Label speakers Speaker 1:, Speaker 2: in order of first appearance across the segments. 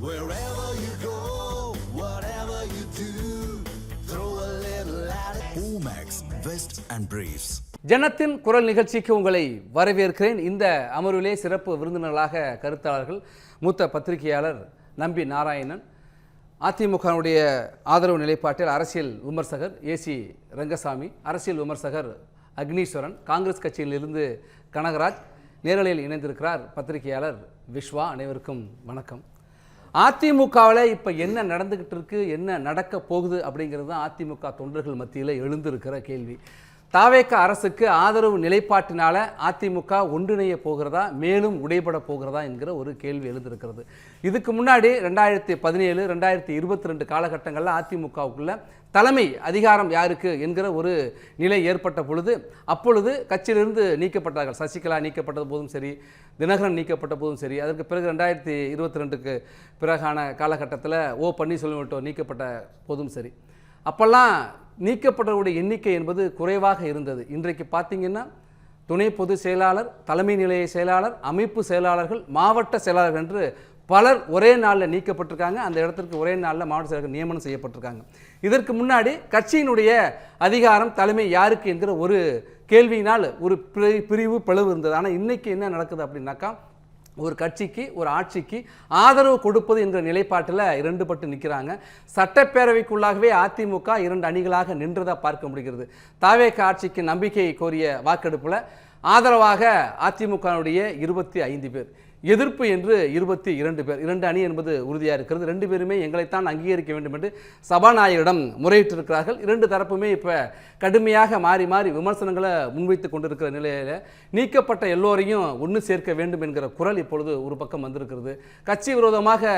Speaker 1: Wherever you go, whatever you do, throw a little at it. Omax, Vest and Briefs.
Speaker 2: ஜனத்தின் குரல் நிகழ்ச்சிக்கு உங்களை வரவேற்கிறேன். இந்த அமர்விலே சிறப்பு விருந்தினர்களாக கருத்தாளர்கள் மூத்த பத்திரிகையாளர் நம்பி நாராயணன், அதிமுகவுடைய ஆதரவு நிலைப்பாட்டில் அரசியல் விமர்சகர் ஏசி ரங்கசாமி, அரசியல் விமர்சகர் அக்னீஸ்வரன், காங்கிரஸ் கட்சியிலிருந்து கனகராஜ், நேரலையில் இணைந்திருக்கிறார் பத்திரிகையாளர் விஸ்வா. அனைவருக்கும் வணக்கம். அதிமுகவில் இப்போ என்ன நடந்துக்கிட்டு இருக்கு, என்ன நடக்க போகுது அப்படிங்கிறது தான் அதிமுக தொண்டர்கள் மத்தியில் எழுந்திருக்கிற கேள்வி. தாவேக அரசுக்கு ஆதரவு நிலைப்பாட்டினால அதிமுக ஒன்றிணைய போகிறதா, மேலும் உடைபட போகிறதா என்கிற ஒரு கேள்வி எழுந்திருக்கிறது. இதுக்கு முன்னாடி 2017, 2022 காலகட்டங்களில் அதிமுகவுக்குள்ள தலைமை அதிகாரம் யாருக்கு என்கிற ஒரு நிலை ஏற்பட்ட பொழுது, அப்பொழுது கட்சியிலிருந்து நீக்கப்பட்டார்கள். சசிகலா நீக்கப்பட்டது போதும் சரி, தினகரன் நீக்கப்பட்ட போதும் சரி, அதற்கு பிறகு 2022க்கு பிறகான காலகட்டத்தில் பன்னீர்செல்வம் நீக்கப்பட்ட போதும் சரி, அப்போல்லாம் நீக்கப்பட்டவருடைய எண்ணிக்கை என்பது குறைவாக இருந்தது. இன்றைக்கு பார்த்தீங்கன்னா துணை பொதுச் செயலாளர், தலைமை நிலைய செயலாளர், அமைப்பு செயலாளர்கள், மாவட்ட செயலாளர்கள் என்று பலர் ஒரே நாளில் நீக்கப்பட்டிருக்காங்க. அந்த இடத்திற்கு ஒரே நாளில் மாவட்ட செயலாளர்கள் நியமனம் செய்யப்பட்டிருக்காங்க. இதற்கு முன்னாடி கட்சியினுடைய அதிகாரம் தலைமை யாருக்கு என்கிற ஒரு கேள்வியினால் ஒரு பிரிவு பிளவு இருந்தது. ஆனால் இன்னைக்கு என்ன நடக்குது அப்படின்னாக்கா, ஒரு கட்சிக்கு, ஒரு ஆட்சிக்கு ஆதரவு கொடுப்பது என்கிற நிலைப்பாட்டில் இரண்டு பட்டு நிற்கிறாங்க. சட்டப்பேரவைக்குள்ளாகவே அதிமுக இரண்டு அணிகளாக நின்றதாக பார்க்க முடிகிறது. தாவேக ஆட்சிக்கு நம்பிக்கை கோரிய வாக்கெடுப்பில் ஆதரவாக அதிமுகவுடைய 25 பேர், எதிர்ப்பு என்று 22 பேர், இரண்டு அணி என்பது உறுதியாக இருக்கிறது. ரெண்டு பேருமே எங்களைத்தான் அங்கீகரிக்க வேண்டும் என்று சபாநாயகரிடம் முறையிட்டிருக்கிறார்கள். இரண்டு தரப்புமே இப்போ கடுமையாக மாறி மாறி விமர்சனங்களை முன்வைத்து கொண்டிருக்கிற நிலையில் நீக்கப்பட்ட எல்லோரையும் ஒன்று சேர்க்க வேண்டும் என்கிற குரல் இப்பொழுது ஒரு பக்கம் வந்திருக்கிறது. கட்சி விரோதமாக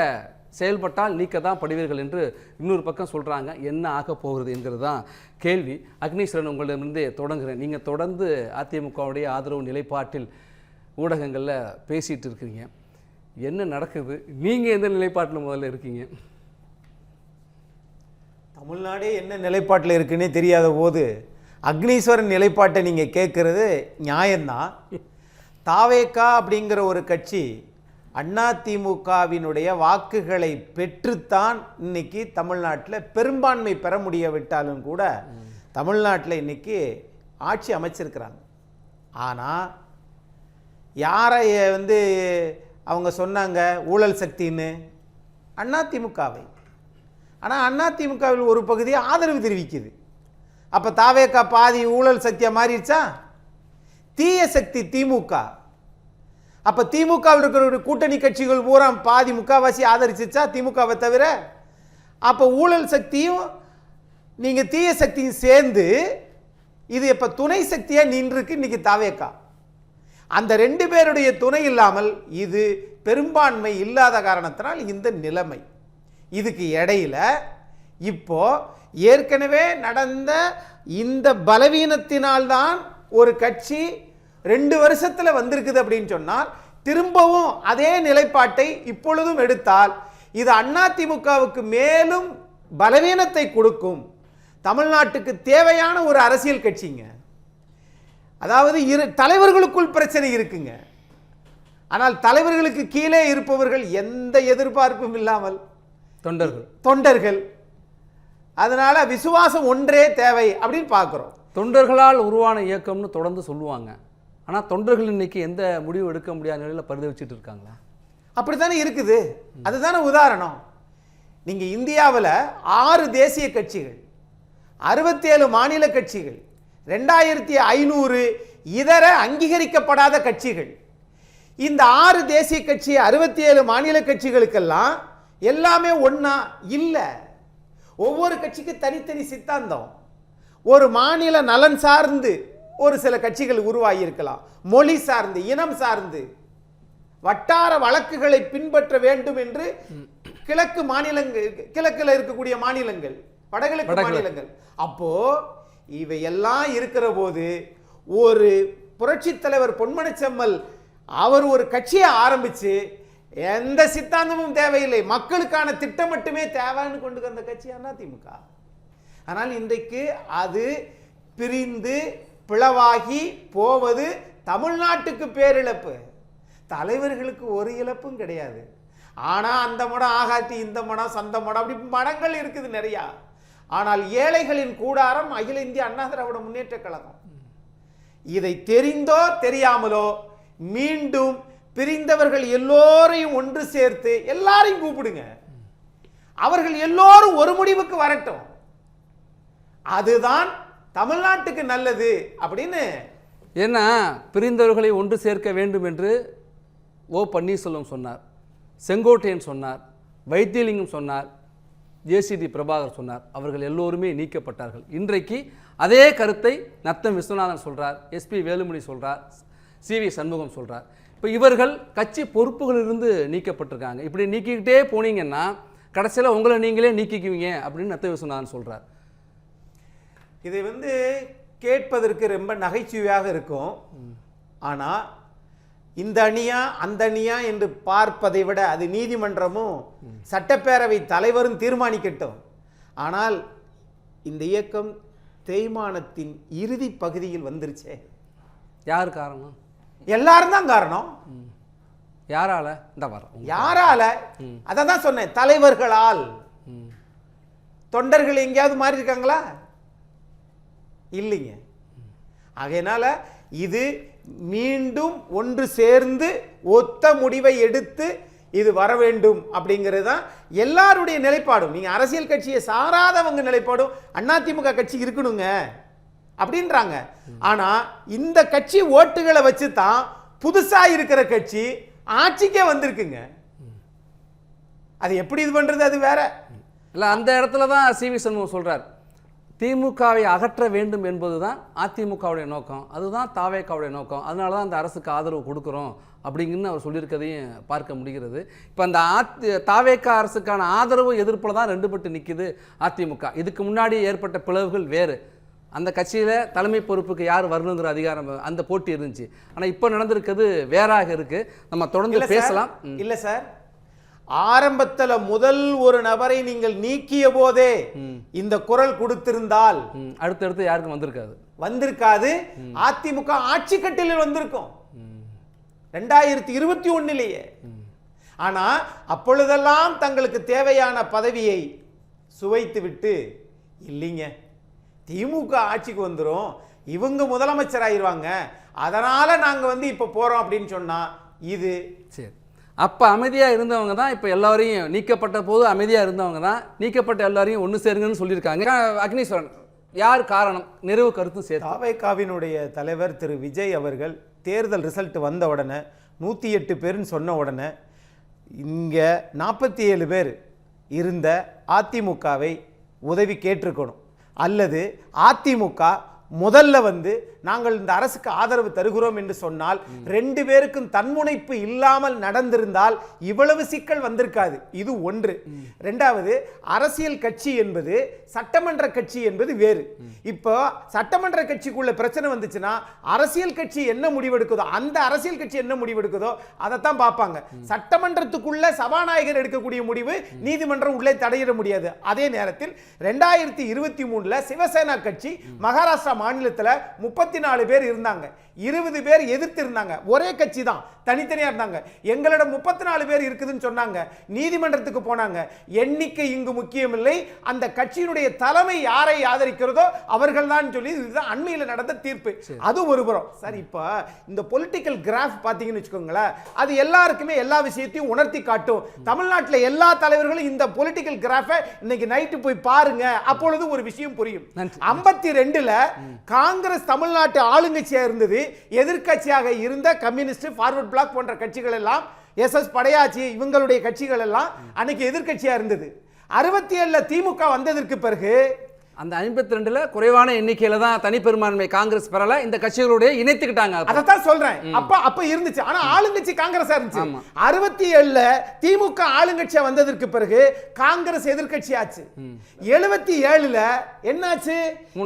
Speaker 2: செயல்பட்டால் நீக்க தான் படுவீர்கள் என்று இன்னொரு பக்கம் சொல்கிறாங்க. என்ன ஆக போகிறது என்கிறது தான் கேள்வி. அக்னீஸ்வரன், உங்களிடமிருந்தே தொடங்குகிறேன். நீங்கள் தொடர்ந்து அதிமுகவுடைய ஆதரவு நிலைப்பாட்டில் ஊடகங்களில் பேசிகிட்டு இருக்கிறீங்க. என்ன நடக்குது? நீங்கள் எந்த நிலைப்பாட்டில் முதல்ல இருக்கீங்க?
Speaker 3: தமிழ்நாடே என்ன நிலைப்பாட்டில் இருக்குன்னே தெரியாத போது அக்னீஸ்வரன் நிலைப்பாட்டை நீங்கள் கேட்குறது நியாயம்தான். தாவேகா அப்படிங்கிற ஒரு கட்சி அதிமுகவினுடைய வாக்குகளை பெற்றுத்தான் இன்னைக்கு தமிழ்நாட்டில் பெரும்பான்மை பெற முடியவிட்டாலும் கூட தமிழ்நாட்டில் இன்னைக்கு ஆட்சி அமைச்சிருக்கிறாங்க. ஆனால் யாரை அவங்க சொன்னாங்க ஊழல் சக்தின்னு? அதிமுகவை. ஆனால் அதிமுகவில் ஒரு பகுதியை ஆதரவு தெரிவிக்குது. அப்போ தாவேகா பாதி ஊழல் சக்தியாக மாறிடுச்சா? தீய சக்தி திமுக. அப்போ திமுகவில் இருக்கிற கூட்டணி கட்சிகள் பூரா பாதி முக்காவாசி ஆதரிச்சிச்சா திமுகவை தவிர? அப்போ ஊழல் சக்தியும் நீங்கள் தீய சக்தியும் சேர்ந்து இது இப்போ துணை சக்தியாக நின்றுருக்கு இன்னைக்கு தாவேகா. அந்த ரெண்டு பேருடைய துணை இல்லாமல் இது பெரும்பான்மை இல்லாத காரணத்தினால் இந்த நிலைமை. இதுக்கு இடையில இப்போ ஏற்கனவே நடந்த இந்த பலவீனத்தினால்தான் ஒரு கட்சி 2 வருஷத்தில் வந்திருக்குது அப்படின்னு சொன்னால், திரும்பவும் அதே நிலைப்பாட்டை இப்பொழுதும் எடுத்தால் இது அதிமுகவுக்கு மேலும் பலவீனத்தை கொடுக்கும். தமிழ்நாட்டுக்கு தேவையான ஒரு அரசியல் கட்சிங்க. அதாவது தலைவர்களுக்குள் பிரச்சனை இருக்குங்க. ஆனால் தலைவர்களுக்கு கீழே இருப்பவர்கள் எந்த எதிர்பார்ப்பும் இல்லாமல் தொண்டர்கள். அதனால விசுவாசம் ஒன்றே தேவை அப்படின்னு பார்க்கிறோம்.
Speaker 2: தொண்டர்களால் உருவான இயக்கம்னு தொடர்ந்து சொல்லுவாங்க. ஆனால் தொண்டர்கள் இன்னைக்கு எந்த முடிவு எடுக்க முடியாத நிலையில் பரிதவிச்சுட்டு இருக்காங்களா?
Speaker 3: அப்படித்தானே இருக்குது. அதுதானே உதாரணம். நீங்க இந்தியாவில் 6 தேசிய கட்சிகள், 67 மாநில கட்சிகள், 2500 இதர அங்கீகரிக்கப்படாத கட்சிகள். இந்த 6 தேசிய கட்சி, 67 மாநில கட்சிகளுக்கெல்லாம் எல்லாமே ஒண்ணா இல்லை. ஒவ்வொரு கட்சிக்கு தனித்தனி சித்தாந்தம். ஒரு மாநில நலன் சார்ந்து ஒரு சில கட்சிகள் உருவாகி இருக்கலாம், மொழி சார்ந்து, இனம் சார்ந்து, வட்டார வழக்குகளை பின்பற்ற வேண்டும் என்று கிழக்கில் இருக்கக்கூடிய மாநிலங்கள், வடகிழக்கு மாநிலங்கள். அப்போ இவையெல்லாம் இருக்கிற போது ஒரு புரட்சி தலைவர் பொன்மனச்செம்மல் அவர் ஒரு கட்சியை ஆரம்பிச்சு எந்த சித்தாந்தமும் தேவையில்லை, மக்களுக்கான திட்டம் மட்டுமே தேவைன்னு கொண்டு வந்த கட்சி அதிமுக. ஆனால் இன்றைக்கு அது பிரிந்து பிளவாகி போவது தமிழ்நாட்டுக்கு பேரிழப்பு. தலைவர்களுக்கு ஒரு இழப்பும் கிடையாது. ஆனா அந்த மடம் ஆகாட்டி இந்த மடம் சந்த மடம் அப்படி மடங்கள் இருக்குது நிறையா. ஆனால் ஏழைகளின் கூடாரம் அகில இந்திய அண்ணா திராவிட முன்னேற்ற கழகம். இதை தெரிந்தோ தெரியாமலோ மீண்டும் பிரிந்தவர்கள் எல்லோரையும் ஒன்று சேர்த்து எல்லாரையும் கூப்பிடுங்க. அவர்கள் எல்லோரும் ஒரு முடிவுக்கு வரட்டும். அதுதான் தமிழ்நாட்டுக்கு நல்லது அப்படின்னு.
Speaker 2: ஏன்னா பிரிந்தவர்களை ஒன்று சேர்க்க வேண்டும் என்று ஓ பன்னீர்செல்வம் சொன்னார், செங்கோட்டையன் சொன்னார், வைத்தியலிங்கம் சொன்னார், ஜேசிடி பிரபாகர் சொன்னார். அவர்கள் எல்லோருமே நீக்கப்பட்டார்கள். இன்றைக்கு அதே கருத்தை நத்தம் விஸ்வநாதன் சொல்றார், எஸ்பி வேலுமணி சொல்றார், சிவி சண்முகம் சொல்றார். இப்போ இவர்கள் கட்சி பொறுப்புகளிலிருந்து நீக்கப்பட்டிருக்காங்க. இப்படி நீக்கிக்கிட்டே போனீங்கன்னா கடைசியில் உங்களை நீங்களே நீக்கிக்குவீங்க அப்படின்னு நத்த விஸ்வநாதன் சொல்றார்.
Speaker 3: இதை கேட்பதற்கு ரொம்ப நகைச்சுவையாக இருக்கும். ஆனால் இந்த அணியா அந்த அணியா என்று பார்ப்பதை விட அது நீதிமன்றமும் சட்டப்பேரவை தலைவரும் தீர்மானிக்கட்டும். ஆனால் இந்த இயக்கம் தேய்மானத்தின் இறுதி பகுதியில் வந்துருச்சே.
Speaker 2: யார் காரணம்?
Speaker 3: எல்லாரும் தான் காரணம்.
Speaker 2: யாரால? இந்த வரோம்
Speaker 3: யாரால? அதை தான் சொன்னேன், தலைவர்களால். தொண்டர்கள் எங்கேயாவது மாறி இருக்காங்களா? இல்லைங்க. ஆகையினால இது மீண்டும் ஒன்று சேர்ந்து ஒத்த முடிவை எடுத்து இது வர வேண்டும் அப்படிங்கிறது தான் எல்லாருடைய நிலைப்பாடும். நீங்க அரசியல் கட்சியை சாராதவங்க நிலைப்பாடும் அதிமுக கட்சி இருக்கணுங்க அப்படின்றாங்க. ஆனா இந்த கட்சி ஓட்டுகளை வச்சு தான் புதுசா இருக்கிற கட்சி ஆட்சிக்கே வந்திருக்குங்க. அது எப்படி இது பண்றது அது வேற
Speaker 2: இல்ல. அந்த இடத்துல தான் சிவி சண்முகம் சொல்றார், திமுகவை அகற்ற வேண்டும் என்பதுதான் அதிமுகவுடைய நோக்கம், அதுதான் தாவேக்காவுடைய நோக்கம், அதனால தான் அந்த அரசுக்கு ஆதரவு கொடுக்குறோம் அப்படிங்கன்னு அவர் சொல்லியிருக்கதையும் பார்க்க முடிகிறது. இப்போ அந்த தாவேக்கா அரசுக்கான ஆதரவு எதிர்ப்பில் தான் ரெண்டுபட்டு நிற்குது அதிமுக. இதுக்கு முன்னாடி ஏற்பட்ட பிளவுகள் வேறு. அந்த கட்சியில் தலைமை பொறுப்புக்கு யார் வரணுங்கிற அதிகாரம் அந்த போட்டி இருந்துச்சு. ஆனால் இப்போ நடந்திருக்கிறது வேறாக இருக்கு. நம்ம தொடர்ந்து பேசலாம்.
Speaker 3: இல்லை சார், ஆரம்பத்தில் முதல் ஒரு நபரை நீங்கள் நீக்கிய போதே இந்த குரல் கொடுத்திருந்தால்
Speaker 2: அடுத்தடுத்து யாருக்கும் வந்திருக்காது.
Speaker 3: அதிமுக ஆட்சி கட்டிலில் வந்திருக்கும் 2021. ஆனா அப்பொழுதெல்லாம் தங்களுக்கு தேவையான பதவியை சுவைத்து விட்டு, இல்லைங்க திமுக ஆட்சிக்கு வந்துரும், இவங்க முதலமைச்சர் ஆயிருவாங்க, அதனால நாங்க இப்ப போறோம் அப்படின்னு சொன்னா இது
Speaker 2: சரி. அப்போ அமைதியாக இருந்தவங்க தான் இப்போ எல்லாரையும் நீக்கப்பட்ட போது அமைதியாக இருந்தவங்க தான் நீக்கப்பட்ட எல்லாரையும் ஒன்று சேருங்கன்னு சொல்லியிருக்காங்க. அக்னீஸ்வரன், யார் காரணம்? நிறைவு கருத்தும் சேர்த்து
Speaker 3: தாவேகாவினுடைய தலைவர் திரு விஜய் அவர்கள் தேர்தல் ரிசல்ட் வந்த உடனே 108 பேர்னு சொன்ன உடனே இங்கே 47 பேர் இருந்த அதிமுகவை உதவி கேட்டிருக்கணும். அல்லது அதிமுக முதல்ல நாங்கள் இந்த அரசுக்கு ஆதரவு தருகிறோம் என்று சொன்னால் 2 பேருக்கும் தன்முனைப்பு இல்லாமல் நடந்திருந்தால் இவ்வளவு சிக்கல் வந்திருக்காது. இது ஒன்று. இரண்டாவது, அரசியல் கட்சி என்பது சட்டமன்ற கட்சி என்பது வேறு. இப்போ சட்டமன்ற கட்சிக்குள்ள பிரச்சனை வந்துச்சுன்னா அரசியல் கட்சி என்ன முடிவெடுக்குதோ, அந்த அரசியல் கட்சி என்ன முடிவெடுக்குதோ அதைத்தான் பார்ப்பாங்க. சட்டமன்றத்துக்குள்ள சபாநாயகர் எடுக்கக்கூடிய முடிவு நீதிமன்றம் உள்ளே தடையிட முடியாது. அதே நேரத்தில் 2023 சிவசேனா கட்சி மகாராஷ்டிரா மாநிலத்தில் 34 பேர் இருந்தாங்க, 20 பேர் எதிர்த்து இருந்தாங்க. ஒரே கட்சி தான், தனித்தனியா இருந்தாங்க. எங்களிடம் 34 பேர் இருக்குதுன்னு சொன்னாங்க. நீதிமன்றத்துக்கு போனாங்க. எண்ணிக்கை இங்கு முக்கியமில்லை, அந்த கட்சியினுடைய தலைமை யாரை ஆதரிக்கிறதோ அவர்கள் தான் சொல்லி இதுதான் அண்மையில் நடந்த தீர்ப்பு. அது ஒருபுறம். சார், இப்ப இந்த பொலிட்டிக்கல் கிராஃப் பாத்தீங்கன்னு வச்சுக்கோங்களேன், அது எல்லாருக்குமே எல்லா விஷயத்தையும் உணர்த்தி காட்டும். தமிழ்நாட்டில் எல்லா தலைவர்களும் இந்த பொலிட்டிக்கல் கிராஃபை இன்னைக்கு நைட்டு போய் பாருங்க, அப்பொழுது ஒரு விஷயம் புரியும். 52ல காங்கிரஸ் தமிழ்நாட்டு ஆளுங்கட்சியா இருந்தது, எதிர்க்கட்சியாக இருந்த கம்யூனிஸ்ட், ஃபார்வர்ட் பிளாக் போன்ற கட்சிகள் எல்லாம், எஸ்எஸ் படையாச்சி இவங்களுடைய கட்சிகள் எல்லாம் அன்னைக்கு எதிர்க்கட்சியா இருந்தது. 67ல திமுக வந்ததற்கு பிறகு
Speaker 2: அந்த 52ல குறைவான எண்ணிக்கையில தான் தனிப்பெரும்பான்மை காங்கிரஸ் பெறல, இந்த கட்சிகளுடைய இணைத்துக்கிட்டாங்க.
Speaker 3: அதான் சொல்றேன். அப்ப இருந்துச்சு, ஆனா ஆளுங்கட்சி காங்கிரஸா இருந்துச்சு. 67ல திமுக ஆளுங்கட்சியா வந்ததற்கு பிறகு காங்கிரஸ் எதிர்க்கட்சி ஆச்சு. 77ல என்னாச்சு?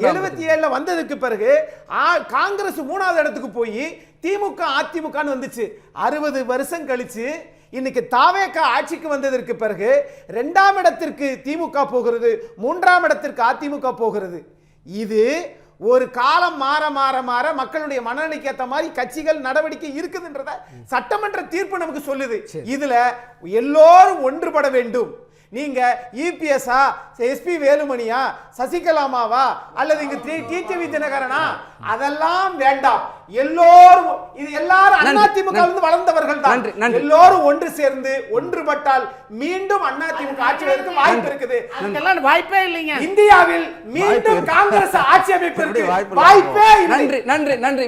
Speaker 3: 77ல வந்ததற்கு பிறகு காங்கிரஸ் 3வது இடத்துக்கு போய் திமுக அதிமுகன்னு வந்துச்சு. 60 வருஷம் கழிச்சு இன்னைக்கு தாவேகா ஆட்சிக்கு வந்ததற்கு பிறகு 2ஆம் இடத்திற்கு திமுக போகிறது, 3ஆம் இடத்திற்கு அதிமுக போகிறது. இது ஒரு காலம் மாற மாற மாற மக்களுடைய மனநிலைக்கு ஏற்ற மாதிரி கட்சிகள் நடவடிக்கை இருக்குதுன்றத சட்டமன்ற தீர்ப்பு நமக்கு சொல்லுது. இதுல எல்லோரும் ஒன்றுபட வேண்டும். நீங்க இபிஎஸ்ஆ, எஸ்பி வேலுமணியா, சசிகலாமாவா, அல்லது இங்க டிடிவி தினகரனா, அதெல்லாம் வேண்டாம். எல்லோரும் இது எல்லாரும் அதிமுக வளர்ந்தவர்கள் தான். எல்லோரும் ஒன்று சேர்ந்து ஒன்றுபட்டால் மீண்டும் அதிமுக ஆட்சி அமைக்க வாய்ப்பு இருக்குது.
Speaker 4: அதெல்லாம் வாய்ப்பே இல்லைங்க.
Speaker 3: இந்தியாவில் மீண்டும் காங்கிரஸ் ஆட்சி அமைப்பிற்கு வாய்ப்பே இல்லை.
Speaker 2: நன்றி நன்றி நன்றி.